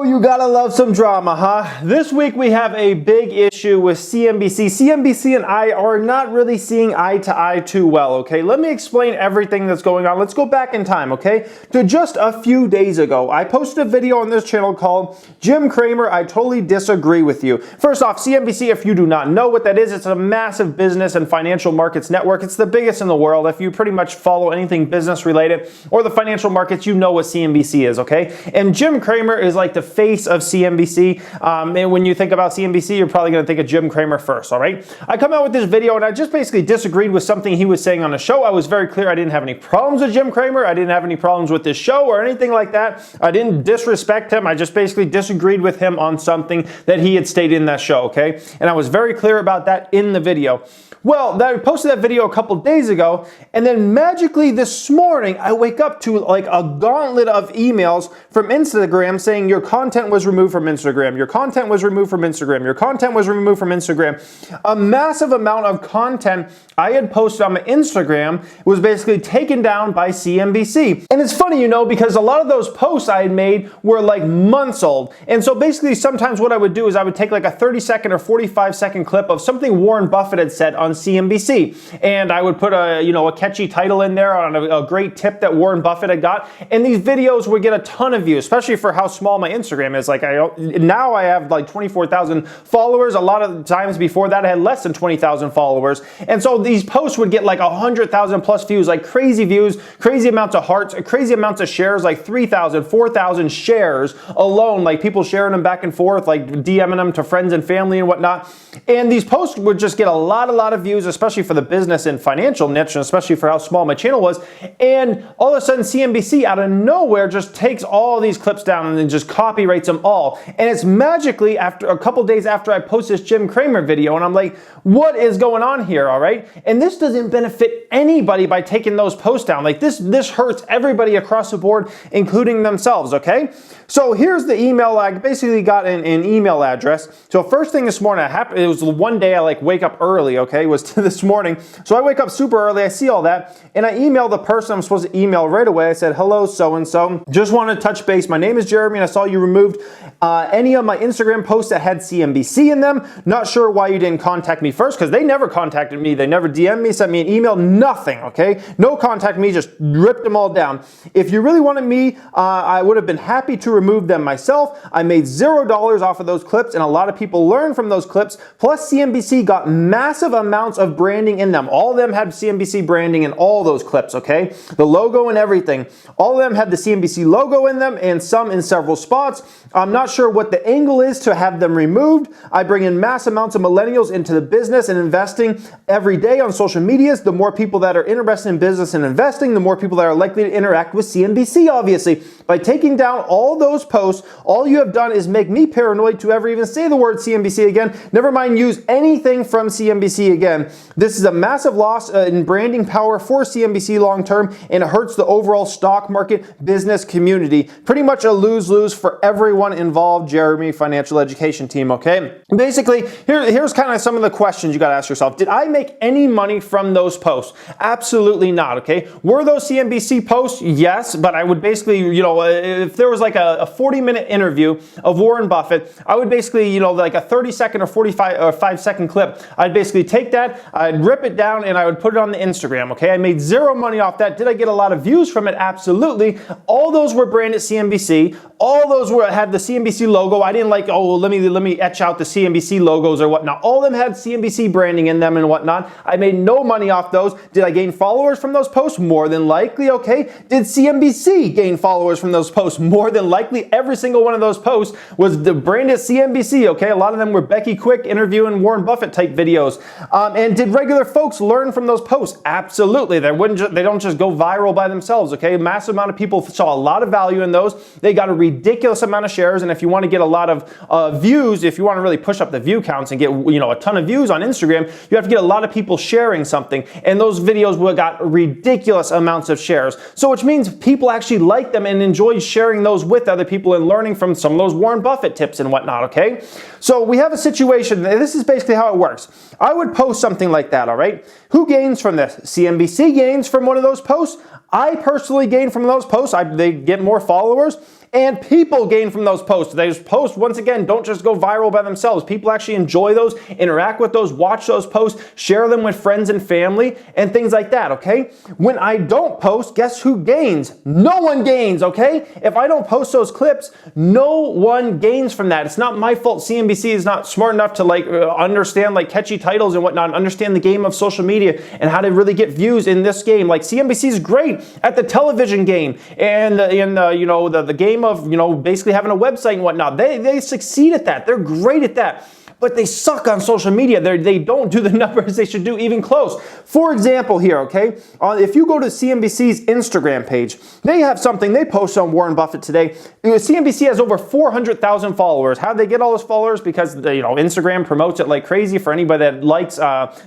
Oh, you gotta love some drama, huh? This week we have a big issue with CNBC. CNBC and I are not really seeing eye to eye too well, okay? Let me explain everything that's going on. Let's go back in time, okay? To just a few days ago, I posted a video on this channel called Jim Cramer, I Totally Disagree With You. First off, CNBC, if you do not know what that is, it's a massive business and financial markets network. It's the biggest in the world. If you pretty much follow anything business related or the financial markets, you know what CNBC is, okay? And Jim Cramer is like the face of CNBC. And when you think about CNBC, you're probably going to think of Jim Cramer first, all right? I come out with this video and I just basically disagreed with something he was saying on the show. I was very clear I didn't have any problems with Jim Cramer. I didn't have any problems with this show or anything like that. I didn't disrespect him. I just basically disagreed with him on something that he had stated in that show, okay? And I was very clear about that in the video. Well, I posted that video a couple days ago, and then magically this morning, I wake up to like a gauntlet of emails from Instagram saying your content was removed from Instagram, your content was removed from Instagram, your content was removed from Instagram. A massive amount of content I had posted on my Instagram was basically taken down by CNBC. And it's funny, you know, because a lot of those posts I had made were like months old. And so basically sometimes what I would do is I would take like a 30-second or 45-second clip of something Warren Buffett had said on CNBC, and I would put a catchy title in there on a great tip that Warren Buffett had got, and these videos would get a ton of views, especially for how small my Instagram is. Like now I have like 24,000 followers. A lot of times before that I had less than 20,000 followers, and so these posts would get like 100,000 plus views, like crazy views, crazy amounts of hearts, crazy amounts of shares, like 3,000, 4,000 shares alone, like people sharing them back and forth, like DMing them to friends and family and whatnot. And these posts would just get a lot of views, especially for the business and financial niche, and especially for how small my channel was. And all of a sudden CNBC out of nowhere just takes all these clips down and then just copyrights them all. And it's magically after a couple days after I post this Jim Cramer video, and I'm like, what is going on here, all right? And this doesn't benefit anybody by taking those posts down. Like this hurts everybody across the board, including themselves, okay? So here's the email. I basically got an email address. So first thing this morning, it was one day I like wake up early, okay? It was this morning. So I wake up super early, I see all that, and I email the person I'm supposed to email right away. I said, hello, so-and-so. Just want to touch base. My name is Jeremy, and I saw you removed any of my Instagram posts that had CNBC in them. Not sure why you didn't contact me first, because they never contacted me. They never DM'd me, sent me an email, nothing, okay? No contact me, just ripped them all down. If you really wanted me, I would have been happy to remove them myself. I made $0 off of those clips, and a lot of people learned from those clips. Plus, CNBC got massive amounts of branding in them. All of them had CNBC branding in all those clips, okay? The logo and everything. All of them had the CNBC logo in them, and some in several spots. I'm not sure what the angle is to have them removed. I bring in mass amounts of millennials into the business and investing every day on social medias. The more people that are interested in business and investing, the more people that are likely to interact with CNBC, obviously. By taking down all those posts, all you have done is make me paranoid to ever even say the word CNBC again. Never mind use anything from CNBC again. This is a massive loss in branding power for CNBC long term, and it hurts the overall stock market business community. Pretty much a lose-lose for everyone involved, Jeremy Financial Education Team, okay? Basically, here's kind of some of the questions you got to ask yourself. Did I make any money from those posts? Absolutely not, okay? Were those CNBC posts? Yes, but I would basically, if there was like a 40-minute interview of Warren Buffett, I would basically, like a 30-second or 45-second clip, I'd basically take that, I'd rip it down, and I would put it on the Instagram, okay? I made zero money off that. Did I get a lot of views from it? Absolutely. All those were branded CNBC. All those had the CNBC logo. I didn't like, oh, let me etch out the CNBC logos or whatnot. All of them had CNBC branding in them and whatnot. I made no money off those. Did I gain followers from those posts? More than likely, okay. Did CNBC gain followers from those posts? More than likely. Every single one of those posts was the branded CNBC, okay? A lot of them were Becky Quick interviewing Warren Buffett type videos. And did regular folks learn from those posts? Absolutely. They don't just go viral by themselves, okay? A massive amount of people saw a lot of value in those. They got a ridiculous amount of shares, and if you want to get a lot of views, if you want to really push up the view counts and get a ton of views on Instagram, you have to get a lot of people sharing something, and those videos got ridiculous amounts of shares. So which means people actually like them and enjoy sharing those with other people and learning from some of those Warren Buffett tips and whatnot, okay? So we have a situation, this is basically how it works. I would post something like that, all right? Who gains from this? CNBC gains from one of those posts. I personally gain from those posts. They get more followers. And people gain from those posts. Those posts, once again, don't just go viral by themselves. People actually enjoy those, interact with those, watch those posts, share them with friends and family, and things like that, okay? When I don't post, guess who gains? No one gains, okay? If I don't post those clips, no one gains from that. It's not my fault CNBC is not smart enough to understand catchy titles and whatnot, understand the game of social media and how to really get views in this game. CNBC is great at the television game and the game of basically having a website and whatnot. They succeed at that. They're great at that. But they suck on social media. They don't do the numbers they should do, even close. For example here, okay, if you go to CNBC's Instagram page, they have something they post on Warren Buffett today. CNBC has over 400,000 followers. How did they get all those followers? Because Instagram promotes it like crazy for anybody that likes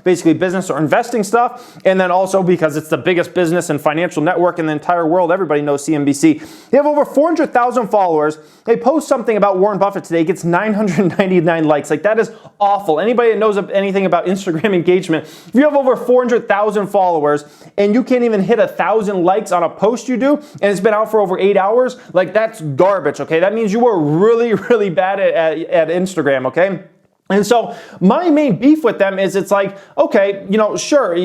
basically business or investing stuff, and then also because it's the biggest business and financial network in the entire world. Everybody knows CNBC. They have over 400,000 followers. They post something about Warren Buffett today, gets 999 likes. That is awful. Anybody that knows anything about Instagram engagement, if you have over 400,000 followers and you can't even hit 1,000 likes on a post you do, and it's been out for over 8 hours, that's garbage, okay? That means you were really, really bad at Instagram, okay? And so my main beef with them is it's okay, sure,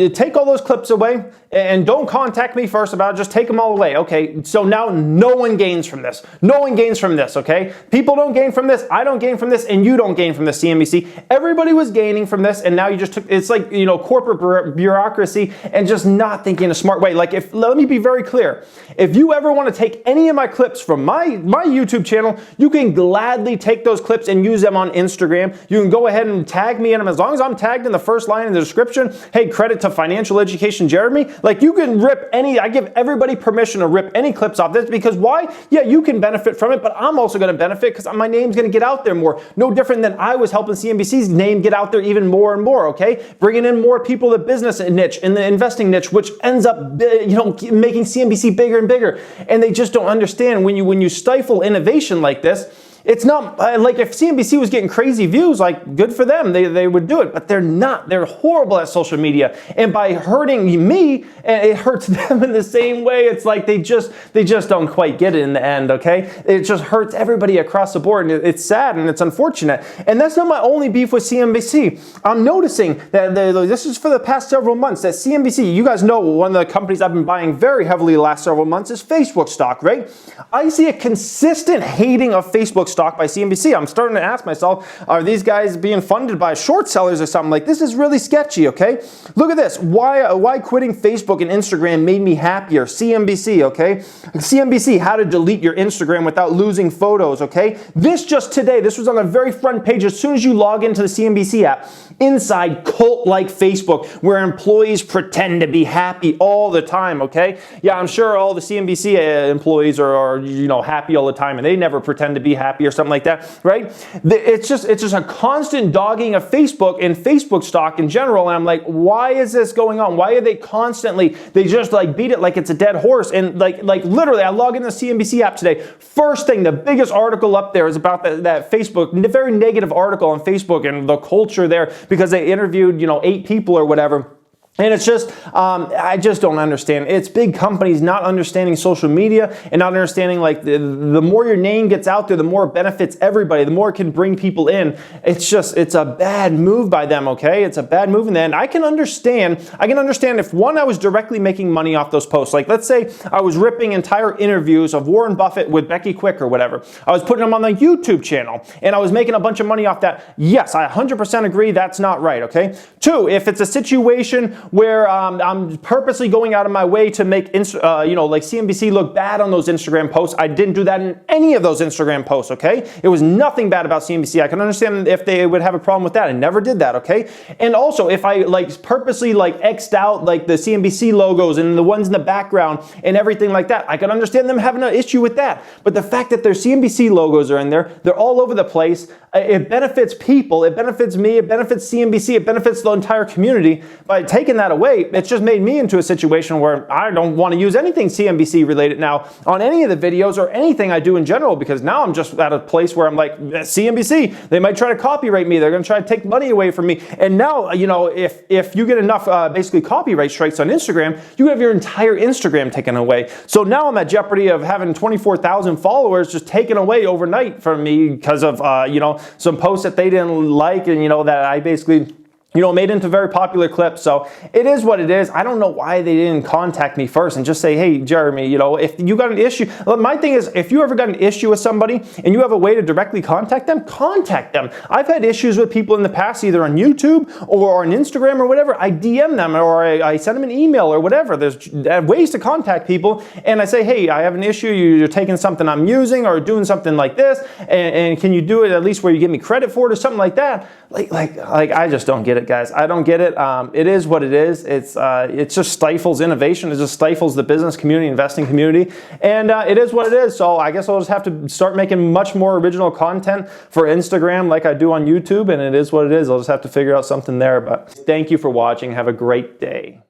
take all those clips away and don't contact me first about it. Just take them all away. Okay, so now no one gains from this. No one gains from this, okay? People don't gain from this. I don't gain from this, and you don't gain from this, CNBC. Everybody was gaining from this, and now you just took, it's corporate bureaucracy and just not thinking in a smart way. Let me be very clear. If you ever want to take any of my clips from my YouTube channel, you can gladly take those clips and use them on Instagram. You can go ahead and tag me in them. As long as I'm tagged in the first line in the description, hey, credit to Financial Education Jeremy. You can rip I give everybody permission to rip any clips off this, because why? Yeah, you can benefit from it, but I'm also going to benefit because my name's going to get out there more. No different than I was helping CNBC's name get out there even more and more, okay? Bringing in more people to the business niche, in the investing niche, which ends up, making CNBC bigger and bigger. And they just don't understand when you stifle innovation like this. It's not if CNBC was getting crazy views, good for them, they would do it, but they're not. They're horrible at social media, and by hurting me, it hurts them in the same way. It's they just don't quite get it in the end. Okay, it just hurts everybody across the board, and it's sad and it's unfortunate. And that's not my only beef with CNBC. I'm noticing that this is for the past several months that CNBC, you guys know, one of the companies I've been buying very heavily the last several months is Facebook stock, right? I see a consistent hating of Facebook stock by CNBC. I'm starting to ask myself, are these guys being funded by short sellers or something? This is really sketchy, okay? Look at this. Why quitting Facebook and Instagram made me happier. CNBC, okay? CNBC, how to delete your Instagram without losing photos, okay? This just today, this was on the very front page as soon as you log into the CNBC app. Inside cult-like Facebook, where employees pretend to be happy all the time, okay? Yeah, I'm sure all the CNBC employees are happy all the time, and they never pretend to be happy or something like that, right? It's just a constant dogging of Facebook and Facebook stock in general, and I'm why is this going on? Why are they constantly, they just beat it like it's a dead horse? And literally, I log into the CNBC app today. First thing, the biggest article up there is about that Facebook, very negative article on Facebook and the culture there, because they interviewed 8 people or whatever. And it's just, I just don't understand. It's big companies not understanding social media and not understanding the more your name gets out there, the more it benefits everybody, the more it can bring people in. It's a bad move by them, okay? It's a bad move in the end. I can understand if I was directly making money off those posts. Let's say I was ripping entire interviews of Warren Buffett with Becky Quick or whatever. I was putting them on the YouTube channel and I was making a bunch of money off that. Yes, I 100% agree that's not right, okay? 2, if it's a situation where I'm purposely going out of my way to make CNBC look bad on those Instagram posts. I didn't do that in any of those Instagram posts, okay? It was nothing bad about CNBC. I can understand if they would have a problem with that. I never did that, okay? And also, if I purposely X'd out the CNBC logos and the ones in the background and everything like that, I can understand them having an issue with that. But the fact that their CNBC logos are in there, they're all over the place, it benefits people, it benefits me, it benefits CNBC, it benefits the entire community. By taking taken that away, it's just made me into a situation where I don't want to use anything CNBC related now on any of the videos or anything I do in general, because now I'm just at a place where I'm like, CNBC, they might try to copyright me. They're going to try to take money away from me. And now, you know, if you get enough basically copyright strikes on Instagram, you have your entire Instagram taken away. So now I'm at jeopardy of having 24,000 followers just taken away overnight from me because of, you know, some posts that they didn't like, and, you know, that I basically, you know, made into very popular clips. So it is what it is. I don't know why they didn't contact me first and just say, hey, Jeremy, you know, if you got an issue. My thing is, if you ever got an issue with somebody and you have a way to directly contact them, contact them. I've had issues with people in the past, either on YouTube or on Instagram or whatever. I DM them, or I send them an email or whatever. There's ways to contact people. And I say, hey, I have an issue. You're taking something I'm using or doing something like this. And can you do it at least where you give me credit for it or something like that? Like I just don't get it, guys. I don't get it. It is what it is. It just stifles innovation. It just stifles the business community, investing community, and it is what it is. So I guess I'll just have to start making much more original content for Instagram like I do on YouTube, and it is what it is. I'll just have to figure out something there. But thank you for watching. Have a great day.